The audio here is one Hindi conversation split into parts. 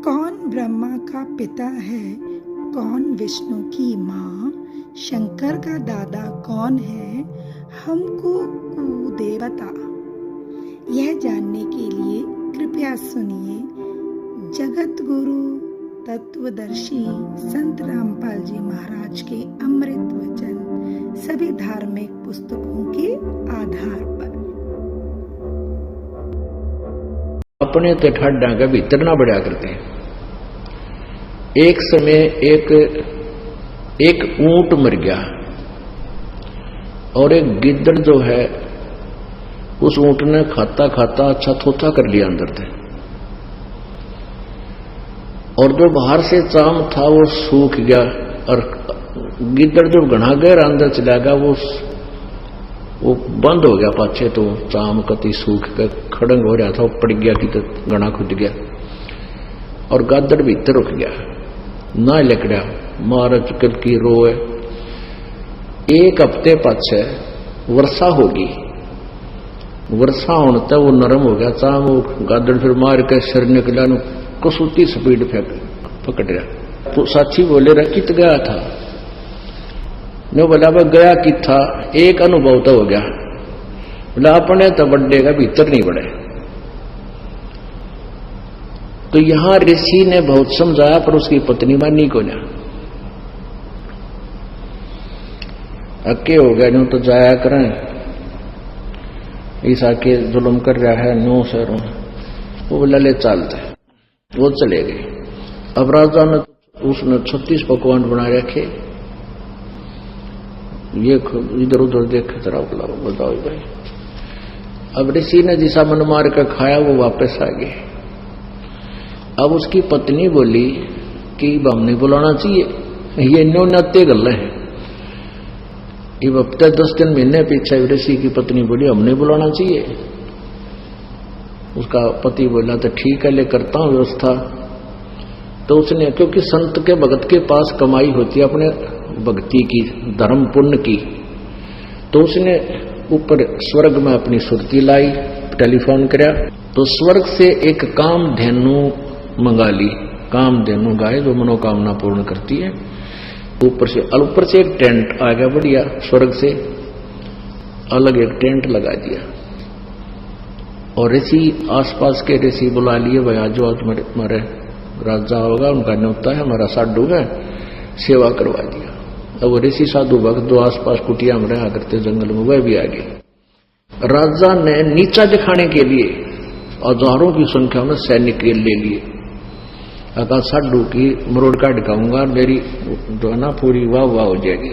कौन ब्रह्मा का पिता है, कौन विष्णु की माँ, शंकर का दादा कौन है, हमको दे बता। यह जानने के लिए कृपया सुनिए जगत गुरु तत्वदर्शी संत रामपाल जी महाराज के अमृत वचन सभी धार्मिक पुस्तकों के आधार पर। अपने तो ठाडा का भीतर ना बढ़ा करते हैं। एक समय एक ऊंट मर गया और एक गिद्दड़ जो है उस ऊंट ने खाता खाता अच्छा थोथा कर लिया अंदर से, और जो बाहर से चाम था वो सूख गया, और गिद्दड़ जो घना गहरा अंदर चला गया वो बंद हो गया पाछे, तो चाम कति सूख कर खड़ंग हो रहा था, वो पड़ गया कि तो घना खुद गया, और गादड़ भीतर रुक गया ना लकड़ा मार चुकल की रोए। एक हफ्ते पाछे वर्षा होगी, वर्षा होने तक वो नरम हो गया चाम, वो गादड़ फिर मार के सिर निकला कसूती स्पीड पकड़ रहा। तो साक्षी बोले रहा कित गया था, नो बोला वह गया कि था, एक अनुभव तो हो गया, बोला अपने तो बड्डे का भीतर नहीं बढ़े। तो यहां ऋषि ने बहुत समझाया पर उसकी पत्नी मानी को ना, अक्के हो गया नो तो जाया करें, इस आके जुल्म कर रहा है नो सर, वो बोला ले चलते, वो चले गए। अब राजा ने उसने 36 पकवान बना रखे, ये इधर उधर देखे जरा बताओ भाई। अब ऋषि ने जिसा मन मार कर खाया वो वापस आ गए। अब उसकी पत्नी बोली कि हम नहीं बुलाना चाहिए, ये नो नत्ते गल्ले हैं। ये हफ्ते 10 दिन महीने पीछे ऋषि की पत्नी बोली हम नहीं बुलाना चाहिए। उसका पति बोला तो ठीक है ले करता हूं व्यवस्था। तो उसने, क्योंकि संत के भगत के पास कमाई होती है अपने भक्ति की, धर्म पुण्य की, तो उसने ऊपर स्वर्ग में अपनी सुरती लाई, टेलीफोन कराया, तो स्वर्ग से एक कामधेनु मंगा ली, कामधेनु गाय जो मनोकामना पूर्ण करती है। ऊपर से एक टेंट आ गया बढ़िया, स्वर्ग से अलग एक टेंट लगा दिया, और ऋषि आसपास के ऋषि बुला लिए, भाई आज हमारे राजा होगा, उनका न्योता है, हमारा साधु है, सेवा करवा दिया। अब ऋषि साधु भक्त दो आसपास कुटिया में रहा करते जंगल में, वह भी आ गए। राजा ने नीचा दिखाने के लिए हजारों की संख्या में सैनिक ले लिए, अगर साधु की मरोड़ का दिखाऊंगा, मेरी जो है ना पूरी वाह वाह हो जाएगी।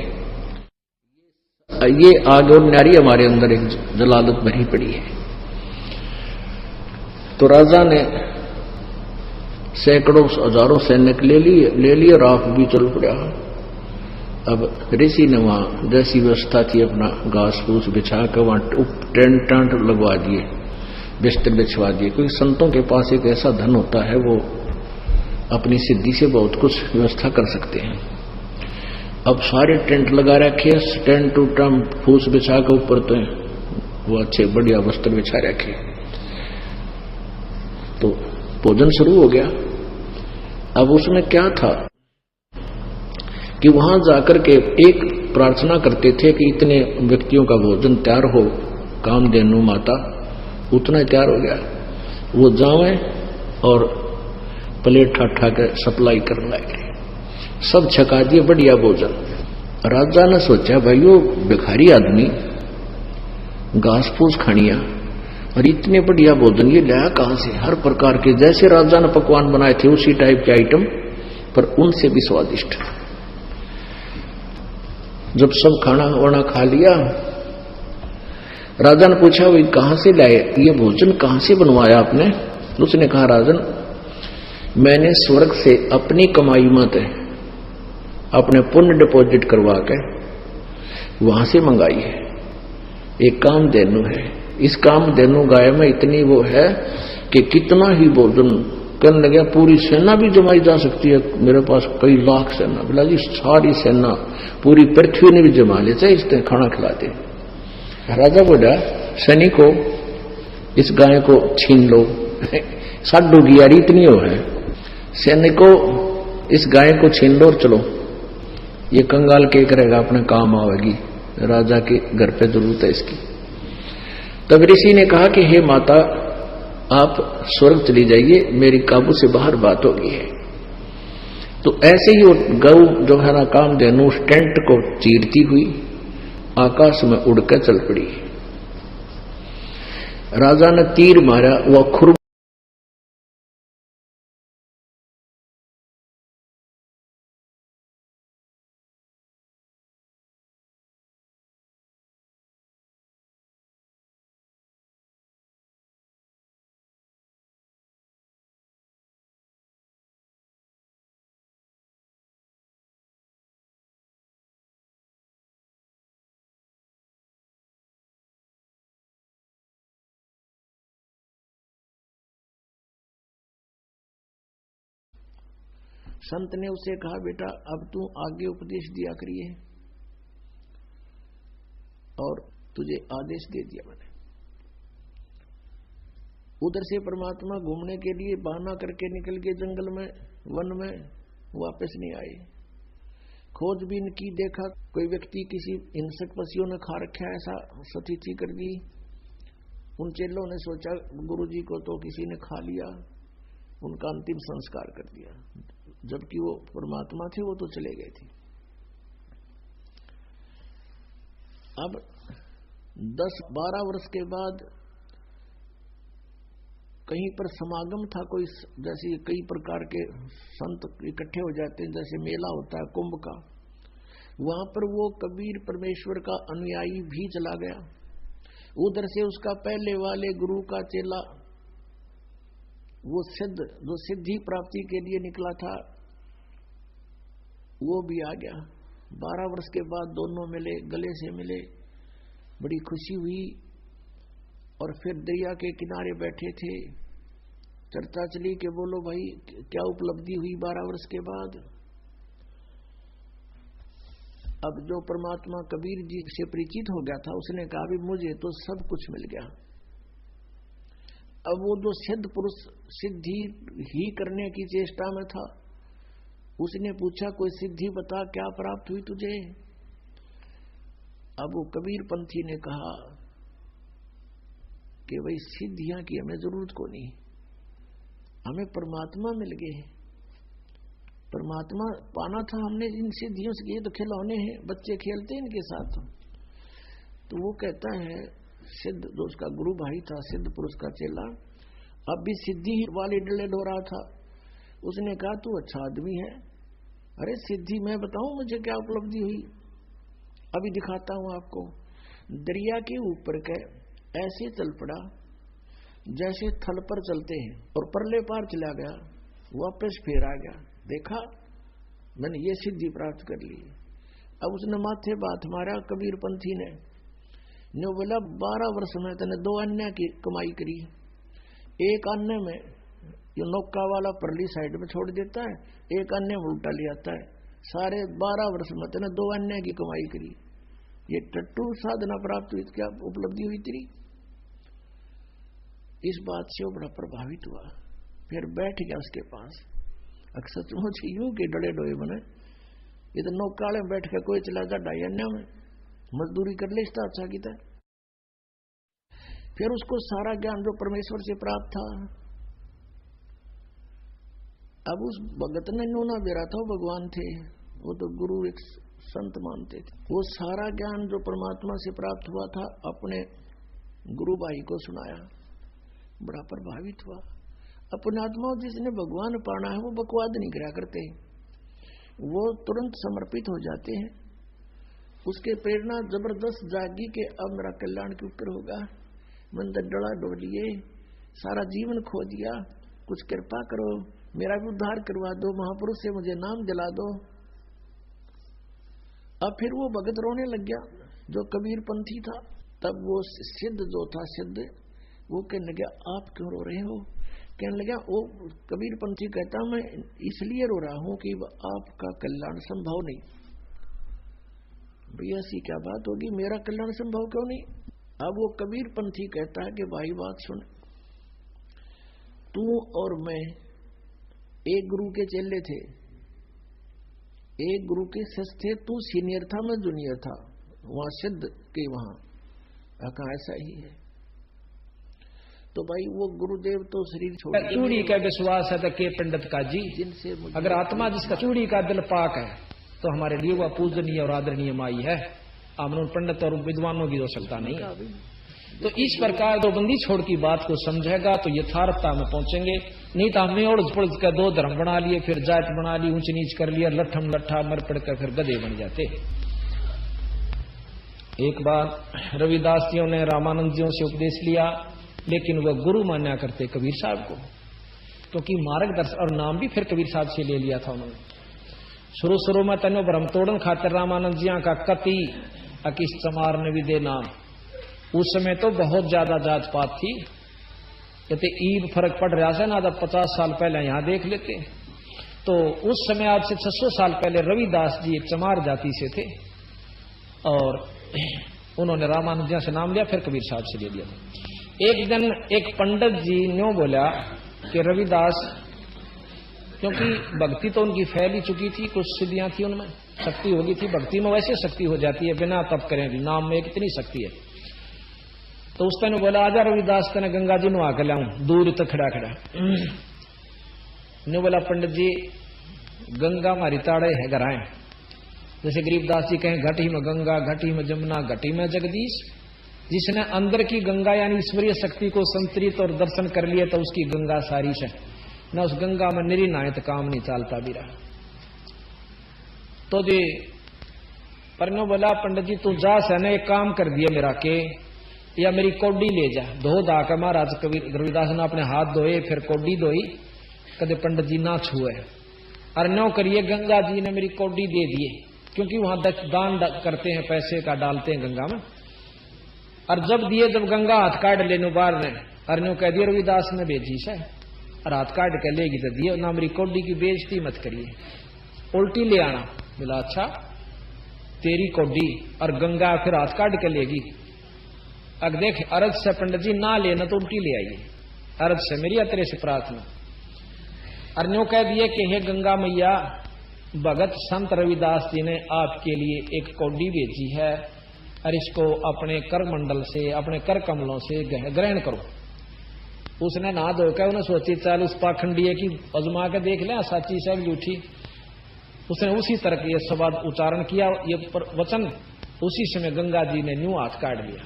ये आग और नारी हमारे अंदर एक जलालत भरी पड़ी है। तो राजा ने सैकड़ों हजारों सैनिक ले लिए, राख भी चल पड़ा। अब ऋषि ने वहां जैसी व्यवस्था थी अपना घास फूस बिछा कर वहां टेंट टांट लगवा दिए, बिस्तर बिछवा दिए, क्योंकि संतों के पास एक ऐसा धन होता है वो अपनी सिद्धि से बहुत कुछ व्यवस्था कर सकते हैं। अब सारे टेंट लगा रखे, टेंट टूटम फूस बिछा के ऊपर तो वो अच्छे बढ़िया वस्त्र बिछा रखे। तो भोजन शुरू हो गया। अब उसमें क्या था कि वहां जाकर के एक प्रार्थना करते थे कि इतने व्यक्तियों का भोजन तैयार हो, कामधेनु माता उतना तैयार हो गया, वो जावे और प्लेट ठाठा के सप्लाई करने लगे, सब छका दिए बढ़िया भोजन। राजा ने सोचा भाई वो भिखारी आदमी घास फूस खानिया और इतने बढ़िया भोजन ये लाया कहां से, हर प्रकार के जैसे राजा ने पकवान बनाए थे उसी टाइप के आइटम, पर उनसे भी स्वादिष्ट। जब सब खाना वाना खा लिया, राजा ने पूछा भाई कहां से लाए ये भोजन, कहां से बनवाया आपने? उसने कहा राजन मैंने स्वर्ग से अपनी कमाई मत है, अपने पुण्य डिपॉजिट करवा के वहां से मंगाई है। एक कामधेनु है, इस कामधेनु गाय में इतनी वो है कि कितना ही भोजन करने लगे, पूरी सेना भी जमाई जा सकती है, मेरे पास कई लाख सेना। बोला जी सारी सेना पूरी पृथ्वी ने भी जमा ले, चाहे इसने खाना खिलाते। राजा बोला सैनिकों इस गाय को छीन लो, साधु की यारी इतनी हो है, सैनिकों, इस गाय को छीन लो और चलो, ये कंगाल के करेगा, अपने काम आवेगी, राजा के घर पे जरूरत है इसकी। तब ऋषि ने कहा कि हे माता, आप स्वर्ग चली जाइए, मेरी काबू से बाहर बात हो गई है। तो ऐसे ही वो गौ जो है ना कामधेनु उस टेंट को चीरती हुई आकाश में उड़कर चल पड़ी। राजा ने तीर मारा, वह खुर संत ने उसे कहा, बेटा अब तू आगे उपदेश दिया करिए, और तुझे आदेश दे दिया मैंने। उधर से परमात्मा घूमने के लिए बहाना करके निकल गए जंगल में, वन में, वापस नहीं आए। खोजबीन की, देखा कोई व्यक्ति किसी हिंसक पशुओं ने खा रखा, ऐसा स्थिति कर दी। उन चेलों ने सोचा गुरुजी को तो किसी ने खा लिया, उनका अंतिम संस्कार कर दिया, जबकि वो परमात्मा थे, वो तो चले गए थे। अब 10-12 वर्ष के बाद कहीं पर समागम था कोई, जैसे कई प्रकार के संत इकट्ठे हो जाते हैं, जैसे मेला होता है कुंभ का, वहां पर वो कबीर परमेश्वर का अनुयायी भी चला गया। उधर से उसका पहले वाले गुरु का चेला, वो सिद्ध जो सिद्धि प्राप्ति के लिए निकला था, वो भी आ गया। 12 वर्ष के बाद दोनों मिले, गले से मिले, बड़ी खुशी हुई। और फिर दरिया के किनारे बैठे थे, चर्चा चली कि बोलो भाई क्या उपलब्धि हुई 12 वर्ष के बाद। अब जो परमात्मा कबीर जी से परिचित हो गया था, उसने कहा भी मुझे तो सब कुछ मिल गया। अब वो जो सिद्ध पुरुष सिद्धि ही करने की चेष्टा में था, उसने पूछा कोई सिद्धि बता, क्या प्राप्त हुई तुझे। अब वो कबीर पंथी ने कहा कि भाई सिद्धियां की हमें जरूरत को नहीं, हमें परमात्मा मिल गए। परमात्मा पाना था हमने, इन सिद्धियों से, ये तो खिलौने हैं, बच्चे खेलते हैं इनके साथ। तो वो कहता है सिद्ध, जो उसका गुरु भाई था, सिद्ध पुरुष का चेला, अब भी सिद्धि वाले डले डो रहा था। उसने कहा तू अच्छा आदमी है, अरे सिद्धि मैं बताऊं मुझे क्या उपलब्धि हुई, अभी दिखाता हूं आपको। दरिया के ऊपर के ऐसे चल पड़ा जैसे थल पर चलते हैं, और परले पार चला गया, वापस फिर आ गया। देखा मैंने ये सिद्धि प्राप्त कर ली। अब उसने माथे बात मारा कबीर पंथी ने, न्यू बोला 12 वर्ष में तने 2 अन्य की कमाई करी। एक अन्य में ये नौका वाला परली साइड में छोड़ देता है, एक अन्य में उल्टा ले आता है। सारे 12 वर्ष में तने 2 अन्य की कमाई करी। ये टट्टू साधना प्राप्त हुई, क्या उपलब्धि हुई तेरी। इस बात से वो बड़ा प्रभावित हुआ, फिर बैठ गया उसके पास। अक्सर सचमुच यूं के डले डोए बने, ये तो नौकाले में बैठ के कोई चला जा ढाई अन्य में मजदूरी कर ले, इसका अच्छा की था। फिर उसको सारा ज्ञान जो परमेश्वर से प्राप्त था, अब उस भगत ने नूना बेरा था, वो भगवान थे, वो तो गुरु एक संत मानते थे। वो सारा ज्ञान जो परमात्मा से प्राप्त हुआ था अपने गुरु भाई को सुनाया, बड़ा प्रभावित हुआ। अपने आत्मा जिसने भगवान पाना है वो बकवाद नहीं करा करते, वो तुरंत समर्पित हो जाते हैं। उसके प्रेरणा जबरदस्त जागी के अब मेरा कल्याण के ऊपर होगा। मंदिर डला डोलिए, सारा जीवन खो दिया, कुछ कृपा करो, मेरा भी उद्धार करवा दो, महापुरुष से मुझे नाम दिला दो। अब फिर वो भगत रोने लग गया जो कबीर पंथी था। तब वो सिद्ध जो था, सिद्ध, वो कहने लगा आप क्यों रो रहे हो। कहने लगा वो कबीर पंथी कहता मैं इसलिए रो रहा हूं कि आपका कल्याण संभव नहीं। भैया ऐसी क्या बात होगी, मेरा कल्याण संभव क्यों नहीं। अब वो कबीर पंथी कहता है कि भाई बात सुन, तू और मैं एक गुरु के चेले थे, एक गुरु के शिष्य थे, तू सीनियर था मैं जूनियर था, वहां सिद्ध के वहां कहा ऐसा ही है। तो भाई वो गुरुदेव तो शरीर छोड़ चूड़ी का विश्वास है तो के पंडित का जी, जिनसे अगर आत्मा जिसका चूड़ी का दिल पाक है तो हमारे लिए वह पूजनीय और आदरणीय माई है। हमने पंडित और विद्वानों की हो सकता नहीं है। तो इस प्रकार दो बंदी छोड़ की बात को समझेगा तो यथार्थता में पहुंचेंगे। नहीं तो हमने और पुलिस का दो धर्म बना लिए, फिर जात बना ली, ऊंच नीच कर लिया, लट्ठम लट्ठा मर पड़कर फिर गधे बन जाते। एक बार रविदास जियों ने रामानंद जियों से उपदेश लिया, लेकिन वह गुरु मान्या करते कबीर साहब को, क्योंकि मार्गदर्शन और नाम भी फिर कबीर साहब से ले लिया था उन्होंने। शुरू में तनो भ्रम तोड़न खातिर रामानंद जिया का कति अकिस चमार ने विदे नाम। उस समय तो बहुत ज्यादा जात पात थी, कहते ईब फर्क पड़ रहा है ना, जब 50 साल पहले यहां देख लेते। तो उस समय आज से 600 साल पहले रविदास जी एक चमार जाति से थे और उन्होंने रामानंद जिया से नाम लिया, फिर कबीर साहब से ले लिया। एक दिन एक पंडित जी ने बोला कि रविदास, क्योंकि भक्ति तो उनकी फैल ही चुकी थी, कुछ सिद्धियां थी उनमें, शक्ति होगी थी, भक्ति में वैसे शक्ति हो जाती है बिना तप करें भी, नाम में कितनी शक्ति है। तो उस ने बोला आजा रविदास तने गंगा जी नुआ के लाऊं, दूर तक खड़ा खड़ा ने बोला पंडित जी गंगा हमारी ताड़े है गराए, जैसे गरीबदास जी कहें घटी में गंगा, घटी में जमुना, घटी में जगदीश। जिसने अंदर की गंगा यानी ईश्वरीय शक्ति को संतरित और दर्शन कर लिया तो उसकी गंगा सारी है न, उस गंगा में निरी नाय तो काम नहीं चलता भी रहा। तो जी परनो बोला पंडित जी तू जा सने एक काम कर दिया मेरा के, या मेरी कौडी ले जा, धो धा के महाराज कबीर रविदास ने अपने हाथ धोए, फिर कौडी धोई, कदे पंडित जी ना छुए। और नो करिए गंगा जी ने मेरी कौडी दे दिए, क्योंकि वहां दान करते हैं, पैसे का डालते हैं गंगा में। और जब दिए, जब गंगा हाथ काट लेने बार ने अरनो कह दिया रविदास ने भेजी से, और हाथ काट के लेगी तो दिए ना, मेरी कौडी की बेइज्जती मत करिए, उल्टी ले आना। बोला अच्छा तेरी कौडी और गंगा फिर हाथ काट के लेगी। अब देख अरज से पंडित जी ना लेना तो उल्टी ले आइए, अरज से मेरी अतरे से प्रार्थना। अरन्यो कह दिए कि हे गंगा मैया, भगत संत रविदास जी ने आपके लिए एक कौडी भेजी है और इसको अपने कर मंडल से, अपने कर कमलों से ग्रहण करो। उसने ना धोकर उन्हें सोची चल उस पाखंडी की अजमा के देख ले साची से झूठी। उसने उसी तरह ये शब्द उच्चारण किया, ये वचन, उसी समय गंगा जी ने न्यू हाथ काट लिया।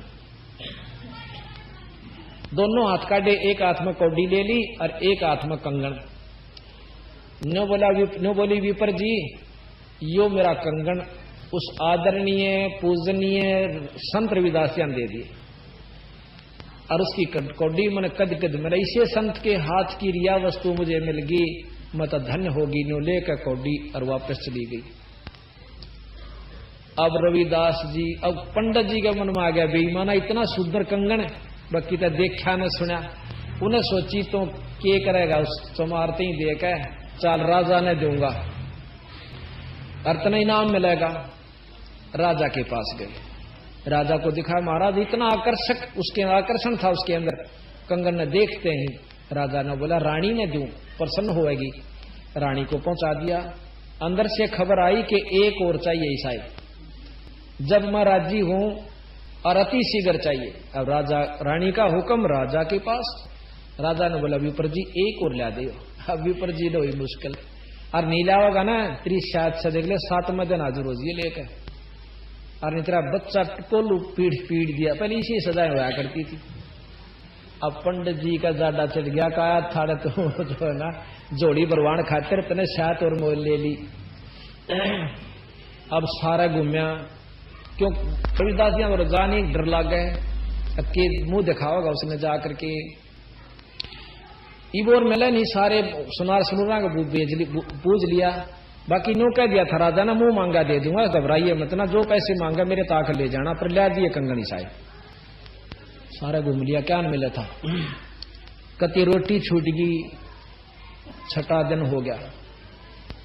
दोनों हाथ काटे, एक हाथ में कौडी ले ली और एक हाथ में कंगन। नो बोली विपर जी यो मेरा कंगन उस आदरणीय पूजनीय संत रविदास जी ने दे दिए, और उसकी कौडी मैंने कद कद मेरा इसे संत के हाथ की रिया वस्तु मुझे मिल गई, मैं तो धन्य होगी। नो लेकर कौडी और वापस चली गई। अब रविदास जी, अब पंडित जी के मन में आ गया बेईमाना इतना सुंदर कंगन, बाकी तो देखा न सुना। उन्हें सोची तो क्या करेगा, उस चमारते ही देखा चाल राजा ने दूंगा, अर्तना इनाम मिलेगा। राजा के पास गए, राजा को दिखा महाराज इतना आकर्षक, उसके आकर्षण था उसके अंदर कंगन ने। देखते ही राजा ने बोला रानी ने दूं, प्रसन्न होएगी। रानी को पहुंचा दिया। अंदर से खबर आई कि एक और चाहिए ईसाई, जब मैं राजी हूं और अति शीघ्र चाहिए। अब राजा, रानी का हुक्म राजा के पास। राजा ने बोला विपर जी एक और ला दो। अब विपर जी लो मुश्किल, और नीला होगा ना 30 से देख ले 7 दिन हाजिर हो जी लेकर, और नहीं तेरा बच्चा टोलू पीड़ दिया। पहले इसी सजाएं हुआ करती थी। अब पंडित जी का ज्यादा चढ़ गया, कहा थाड़े तो जो है ना जोड़ी बरवान खातिर तने सात और मोल ले ली। अब सारा घूमया, क्यों रविदास जी और जाने डर लग गए कि मुंह दिखाओगा उसने जा करके। इबोर मिले नहीं, सारे सुनार सुनूरा का पूज लिया। बाकी नो कह दिया था राजा ना मुंह मांगा दे दूंगा, घबराइए मत ना, जो पैसे मांगा मेरे ताक ले जाना, पर लिया दिए कंगनी साहब। सारा घूम लिया, क्या मिला था। कति रोटी छूट गई, 6ठा दिन हो गया।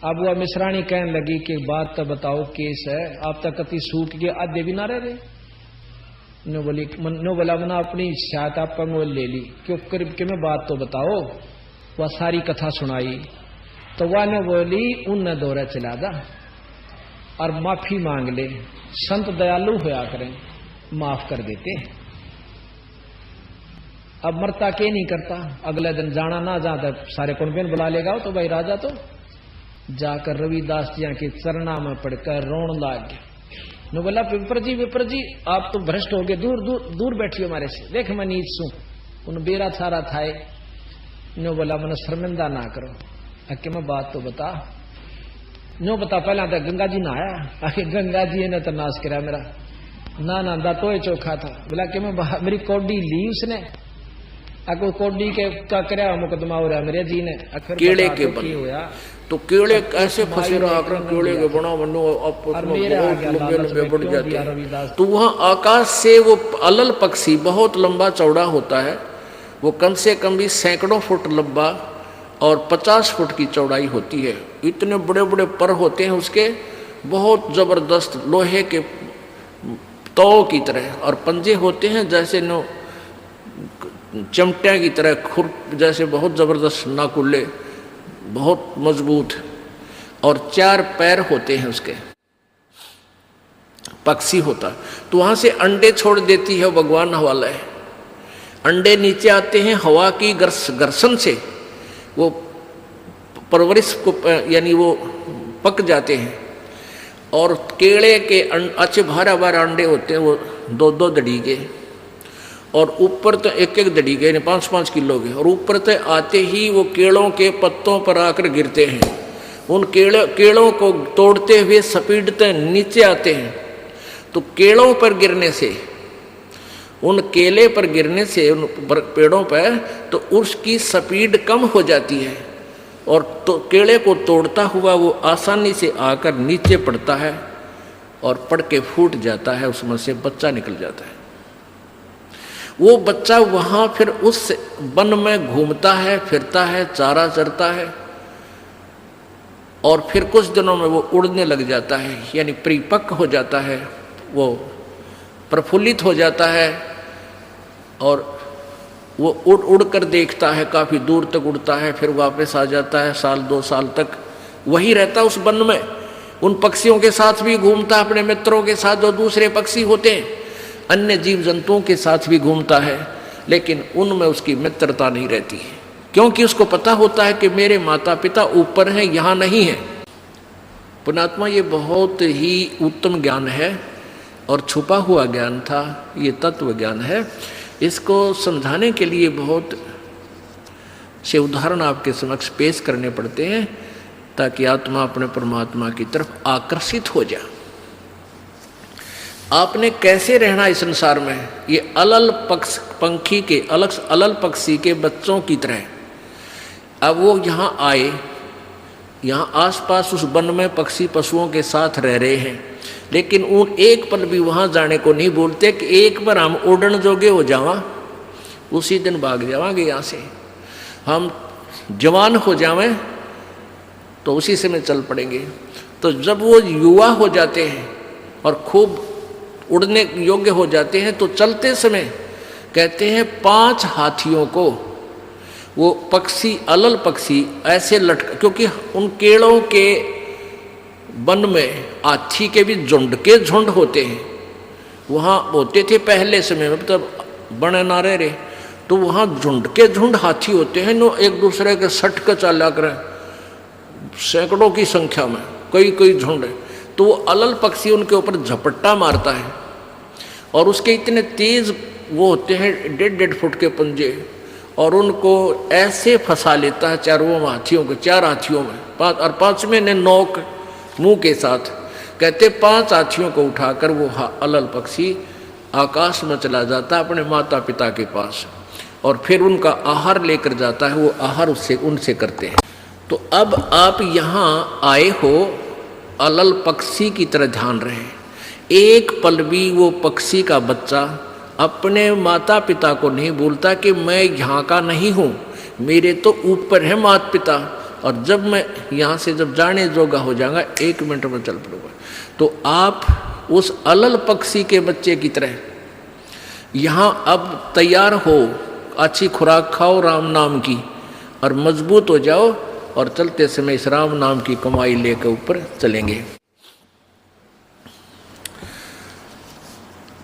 अब वह मिश्राणी कहने लगी कि बात तो बताओ केस है, आप तक कति सूख गए, आधे भी ना रहे। नो बोला मना अपनी शायद आपका मोल ले ली, क्यों करीब के में बात तो बताओ। वह सारी कथा सुनाई। तो वह ने बोली उन दौरे चला जा और माफी मांग ले, संत दयालु होया करें, माफ कर देते। अब मरता के नहीं करता, अगले दिन जाना ना जाता सारे कुंबेन बुला लेगा तो भाई राजा तो जाकर रविदास जी के चरणा में पड़कर रोन लाग गया। नो बोला विप्र जी आप तो भ्रष्ट हो गए, दूर दूर दूर बैठियो हमारे से, देख मैं नीच सू। उन बेरा थारा थाए। नो बोला मैंने शर्मिंदा ना करो, आके मैं बात तो बता। नो बता, पहला तो गंगा जी नहाया, आके गंगा जी ने तो नाश करा मेरा, ना ना तो चोखा था। बोला कि मैं मेरी कौडी ली उसने, आको कौडी के का करया मुकदमा हो रहा मेरे जी ने। केड़े के बन होया तो केड़े कैसे फंसे रहा कर, केड़े के बना बनो लंबे बढ़ जाते हैं। तो वहाँ आकाश से वो अलल पक्षी बहुत लंबा चौड़ा होता है, वो कम से कम भी सैकड़ों फुट लंबा और 50 फुट की चौड़ाई होती है। इतने बड़े बड़े पर होते हैं उसके, बहुत जबरदस्त लोहे के तौ की तरह, और पंजे होते हैं जैसे नो चमटिया की तरह, खुर जैसे बहुत जबरदस्त नाकुल्ले, बहुत मजबूत, और 4 पैर होते हैं उसके, पक्षी होता। तो वहां से अंडे छोड़ देती है भगवान हवाला है। अंडे नीचे आते हैं हवा की घर्षण से, वो परवरिश को यानी वो पक जाते हैं। और केले के अच्छे भारा भारा अंडे होते हैं, वो 2-2 दड़ी के, और ऊपर तो 1-1 दड़ी के, 5-5 किलो के, और ऊपर तो आते ही वो केलों के पत्तों पर आकर गिरते हैं। उन केलों को तोड़ते हुए सपीटते नीचे आते हैं। तो केलों पर गिरने से, उन केले पर गिरने से, उन पेड़ों पर, तो उसकी स्पीड कम हो जाती है, और तो केले को तोड़ता हुआ वो आसानी से आकर नीचे पड़ता है, और पड़ के फूट जाता है, उसमें से बच्चा निकल जाता है। वो बच्चा वहाँ फिर उस वन में घूमता है, फिरता है, चारा चरता है, और फिर कुछ दिनों में वो उड़ने लग जाता है, यानी परिपक्व हो जाता है, वो प्रफुल्लित हो जाता है, और वो उड़ उड़ कर देखता है, काफ़ी दूर तक उड़ता है, फिर वापस आ जाता है। 1-2 साल तक वही रहता है उस वन में, उन पक्षियों के साथ भी घूमता है, अपने मित्रों के साथ जो दूसरे पक्षी होते हैं, अन्य जीव जंतुओं के साथ भी घूमता है, लेकिन उनमें उसकी मित्रता नहीं रहती है, क्योंकि उसको पता होता है कि मेरे माता पिता ऊपर हैं, यहाँ नहीं है। पुण्यात्मा, ये बहुत ही उत्तम ज्ञान है और छुपा हुआ ज्ञान था, ये तत्व ज्ञान है। इसको समझाने के लिए बहुत से उदाहरण आपके समक्ष पेश करने पड़ते हैं, ताकि आत्मा अपने परमात्मा की तरफ आकर्षित हो जाए। आपने कैसे रहना इस संसार में, ये अलल पंखी के अलल पक्षी के बच्चों की तरह। अब वो यहाँ आए, यहाँ आसपास उस वन में पक्षी पशुओं के साथ रह रहे हैं, लेकिन उन एक पल भी वहाँ जाने को नहीं बोलते कि एक बार हम उड़न जोगे हो जावा, उसी दिन भाग जावांगे यहाँ से, हम जवान हो जावें तो उसी समय चल पड़ेंगे। तो जब वो युवा हो जाते हैं और खूब उड़ने योग्य हो जाते हैं, तो चलते समय कहते हैं 5 हाथियों को वो पक्षी, अलल पक्षी ऐसे लटका, क्योंकि उन केड़ों के वन में हाथी के भी झुंड के झुंड होते हैं, वहाँ होते थे पहले समय में, तब बने ना रहे, तो वहाँ झुंड के झुंड हाथी होते हैं, नो एक दूसरे के सट कर चला कर, सैकड़ों की संख्या में कई झुंड है। तो वो अलल पक्षी उनके ऊपर झपट्टा मारता है, और उसके इतने तेज वो होते हैं 1.5 फुट के पंजे, और उनको ऐसे फंसा लेता है 4 हाथियों के, 4 हाथियों में, 5 और 5वें ने नोक मुंह के साथ। कहते 5 हाथियों को उठाकर वो अलल पक्षी आकाश में चला जाता है अपने माता पिता के पास, और फिर उनका आहार लेकर जाता है, वो आहार उनसे करते हैं। तो अब आप यहाँ आए हो, अलल पक्षी की तरह ध्यान रहे। एक पल भी वो पक्षी का बच्चा अपने माता पिता को नहीं बोलता कि मैं यहाँ का नहीं हूँ, मेरे तो ऊपर है माता पिता, और जब मैं यहाँ से जब जाने जोगा हो जाऊंगा 1 मिनट में चल पड़ूंगा। तो आप उस अलल पक्षी के बच्चे की तरह यहाँ अब तैयार हो, अच्छी खुराक खाओ राम नाम की, और मजबूत हो जाओ, और चलते समय इस राम नाम की कमाई लेकर ऊपर चलेंगे।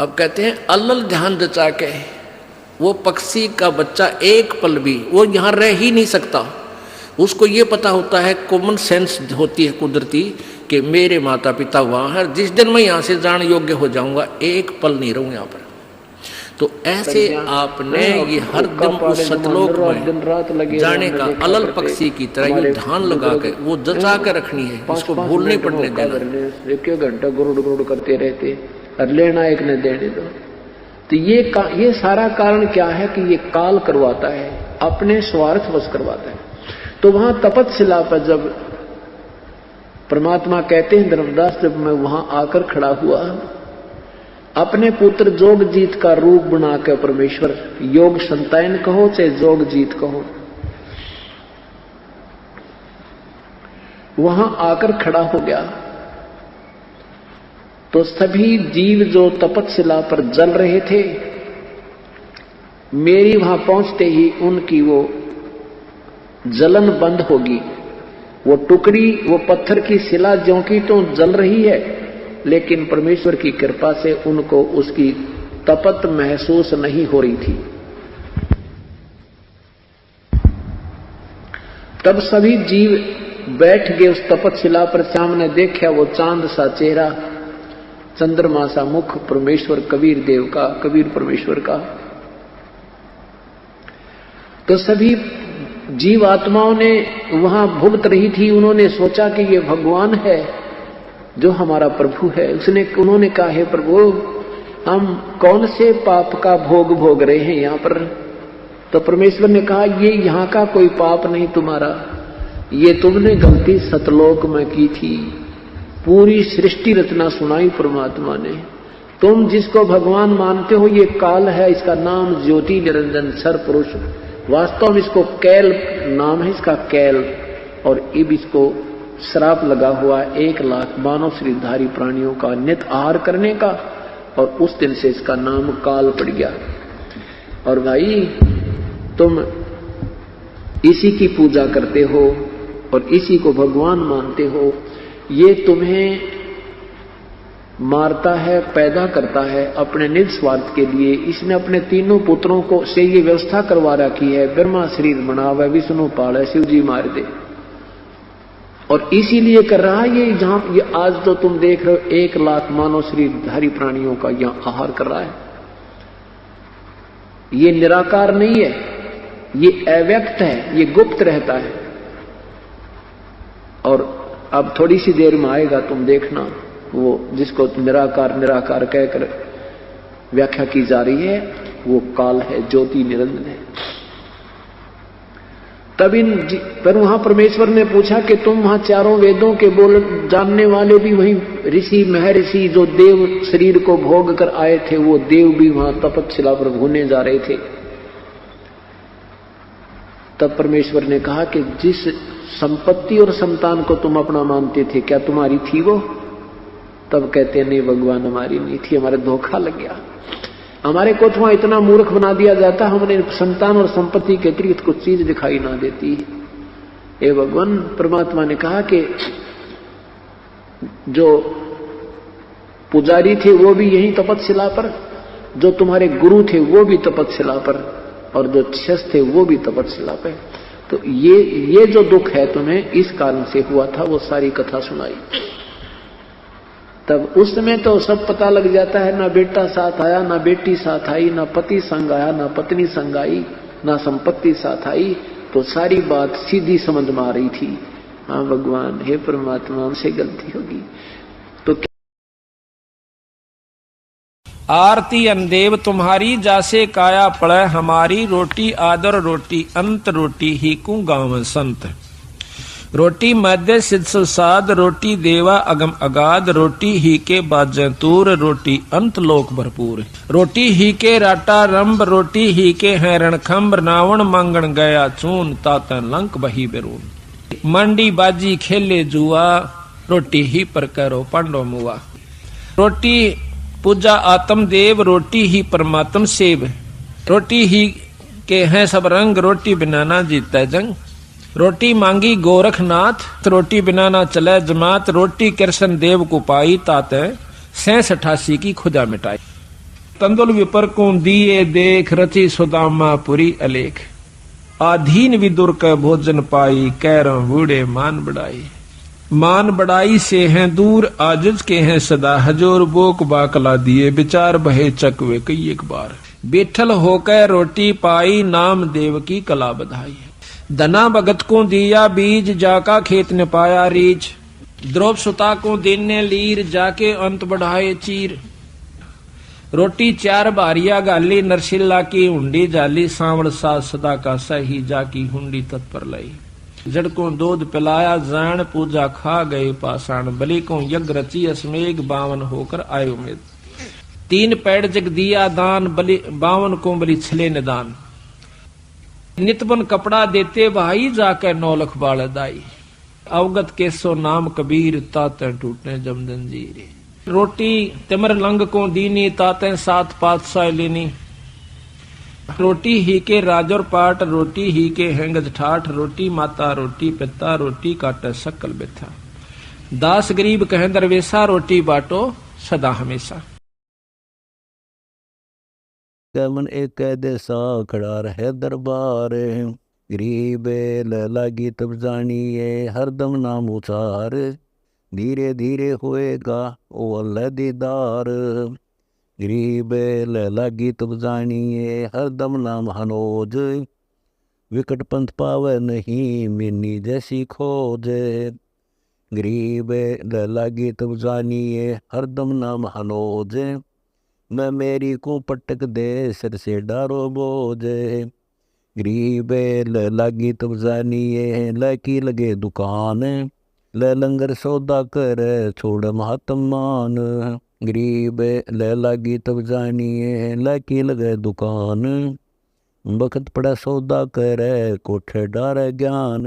अब कहते हैं अलल ध्यान जचा के वो पक्षी का बच्चा एक पल भी वो यहाँ रह ही नहीं सकता। उसको ये पता होता है, कॉमन सेंस होती है कुदरती, कि मेरे माता पिता वहाँ है, जिस दिन मैं यहाँ से जाने योग्य हो जाऊंगा एक पल नहीं रहूँ यहाँ पर। तो ऐसे आपने ये हर दिन उस सतलोक में जाने का अलल पक्षी की तरह ये ध्यान लगा के वो जचा के रखनी है, इसको भूल नहीं पड़ने देना। एक घंटा गुरुड़ गुरुड़ करते रहते और लेना एक न देने दो। तो ये सारा कारण क्या है कि ये काल करवाता है, अपने स्वार्थ वश करवाता है। तो वहां तपस्शिला पर जब परमात्मा कहते हैं धर्मदास, जब मैं वहां आकर खड़ा हुआ, अपने पुत्र जोगजीत का रूप बना के परमेश्वर, योग संतायन कहो चाहे जोगजीत कहो, वहां आकर खड़ा हो गया। तो सभी जीव जो तपस्शिला पर जल रहे थे, मेरी वहां पहुंचते ही उनकी वो जलन बंद होगी। वो टुकड़ी, वो पत्थर की शिला ज्यों की तो जल रही है, लेकिन परमेश्वर की कृपा से उनको उसकी तपत महसूस नहीं हो रही थी। तब सभी जीव बैठ गए उस तपस्शिला पर। सामने देखा वो चांद सा चेहरा, चंद्रमा सा मुख परमेश्वर कबीर देव का, कबीर परमेश्वर का। तो सभी जीव आत्माओं ने वहां भुगत रही थी, उन्होंने सोचा कि ये भगवान है जो हमारा प्रभु है। उन्होंने कहा, हे प्रभु, हम कौन से पाप का भोग भोग रहे हैं यहाँ पर? तो परमेश्वर ने कहा, ये यहाँ का कोई पाप नहीं तुम्हारा, ये तुमने गलती सतलोक में की थी। पूरी सृष्टि रचना सुनाई परमात्मा ने। तुम जिसको भगवान मानते हो ये काल है, इसका नाम ज्योति निरंजन सर पुरुष, वास्तव में इसको कैल नाम है, इसका कैल। और अब इसको श्राप लगा हुआ 1,00,000 मानव शरीरधारी प्राणियों का नित आहार करने का, और उस दिन से इसका नाम काल पड़ गया। और भाई, तुम इसी की पूजा करते हो और इसी को भगवान मानते हो। ये तुम्हें मारता है, पैदा करता है अपने निज स्वार्थ के लिए। इसने अपने तीनों पुत्रों को से ये व्यवस्था करवा रखी है, ब्रह्मा शरीर बनावे, विष्णु पाले, शिव जी मार दे। और इसीलिए कर रहा है ये। जहां ये आज तो तुम देख रहे हो 1,00,000 मानव शरीरधारी प्राणियों का यहां आहार कर रहा है। ये निराकार नहीं है, ये अव्यक्त है, ये गुप्त रहता है। और अब थोड़ी सी देर में आएगा, तुम देखना, वो जिसको निराकार निराकार कहकर व्याख्या की जा रही है, वो काल है, ज्योति निरंजन है। तब पर वहां परमेश्वर ने पूछा कि तुम वहां चारों वेदों के बोल जानने वाले भी वही ऋषि महर्षि जो देव शरीर को भोग कर आए थे, वो देव भी वहां तपस्शिला पर घूमने जा रहे थे। तब परमेश्वर ने कहा कि जिस संपत्ति और संतान को तुम अपना मानते थे, क्या तुम्हारी थी वो? तब कहते नहीं भगवान, हमारी नहीं थी, हमारे धोखा लग गया। हमारे को तो इतना मूर्ख बना दिया जाता, हमने संतान और संपत्ति के अतिरिक्त कुछ चीज दिखाई ना देती। हे भगवान, परमात्मा ने कहा कि जो पुजारी थे वो भी यही तपस्शिला पर, जो तुम्हारे गुरु थे वो भी तपस्शिला पर, और जो शिष्य थे वो भी तपस्शिला पे। तो ये जो दुख है तुम्हें इस कारण से हुआ था, वो सारी कथा सुनाई। तब उस समय तो सब पता लग जाता है, ना बेटा साथ आया, ना बेटी साथ आई, ना पति संग आया, ना पत्नी संग आई, ना संपत्ति साथ आई। तो सारी बात सीधी समझ में आ रही थी। हाँ भगवान, हे परमात्मा, हमसे गलती होगी। तो आरती अनदेव तुम्हारी, जासे काया पड़े हमारी, रोटी आदर रोटी अंत, रोटी ही कु गाँव संत। रोटी मध्य सिद्ध साध, रोटी देवा अगम अगाध, रोटी ही के बाजे तूर, रोटी अंत लोक भरपूर। रोटी ही के राटा रंभ, रोटी ही के है रणखंभ, रावण मांगण गया चून, तातन लंक बही बेरून। मंडी बाजी खेले जुआ, रोटी ही पर करो पांडव मुआ। रोटी पूजा आत्म देव, रोटी ही परमात्म सेव। रोटी ही के हैं सब रंग, रोटी बिना ना जीता जंग। रोटी मांगी गोरखनाथ, रोटी बिना ना चले जमात, रोटी कृष्ण देव को पाई, ताते 86 की खुदा मिटाई। तंदुल विपर को दिए देख, रची सुदामा पुरी अलेख, आधीन विदुर के भोजन पाई, कैरों बूढ़े मान बढ़ाई। मान बढ़ाई से हैं दूर, आजिज के हैं सदा, हजूर बोक बाकला दिए, विचार बहे चकवे कई एक बार, बैठल होकर रोटी पाई, नाम देव की कला बधाई। धना भगत को दिया बीज, जाका खेत ने पाया रीछ, द्रौप सुता को देने लीर, जाके अंत बढ़ाए चीर। रोटी 4 बारिया गाली, नरसिल्ला की हुंडी जाली, सांवड़ सा सदा का सही, जाकी हुंडी तत्पर लाई। जड़ को दूध पिलाया जान, पूजा खा गए पाषाण, बलि को यज्ञ रची अस्मेघ, 52 होकर आयो में। 3 पैड़ जग दिया दान, बलि 52 को बलि छले निदान। नितबन कपड़ा देते भाई, जाकर 9 लख बाल दाई। अवगत केसो नाम कबीर, ताते टूटने जम जंजीर। रोटी तिमर लंग को दीनी, ताते 7 पातशाह लेनी। रोटी ही के राजोर पाट, रोटी ही के हैंगज ठाठ, रोटी माता रोटी पिता, रोटी काटे सकल बिथा। दास गरीब कहें दरवेशा, रोटी बाटो सदा हमेशा। मन एक देसा खड़ा रहे दरबार, गरीब लागी तब जानिए, हरदम नाम उचार, धीरे धीरे होएगा ओ अल्लाह दीदार। गरीब लागी तब जानिए, हरदम नाम हनोज, विकट पंथ पावे नहीं, मिन्नी जैसी खोज। गरीब लागी तब जानिए, हरदम नाम हनोज, मैं मेरी को पटक दे, सिर से डारो बोझ। गरीब लागी तब जानिए, लाकी लगे दुकान, ले लंगर सौदा कर, छोड़ महात्म मान। गरीब लागी तब जानिए, लाकी लगे दुकान, बखत पड़ा सौदा करे, कोठे डारे ज्ञान।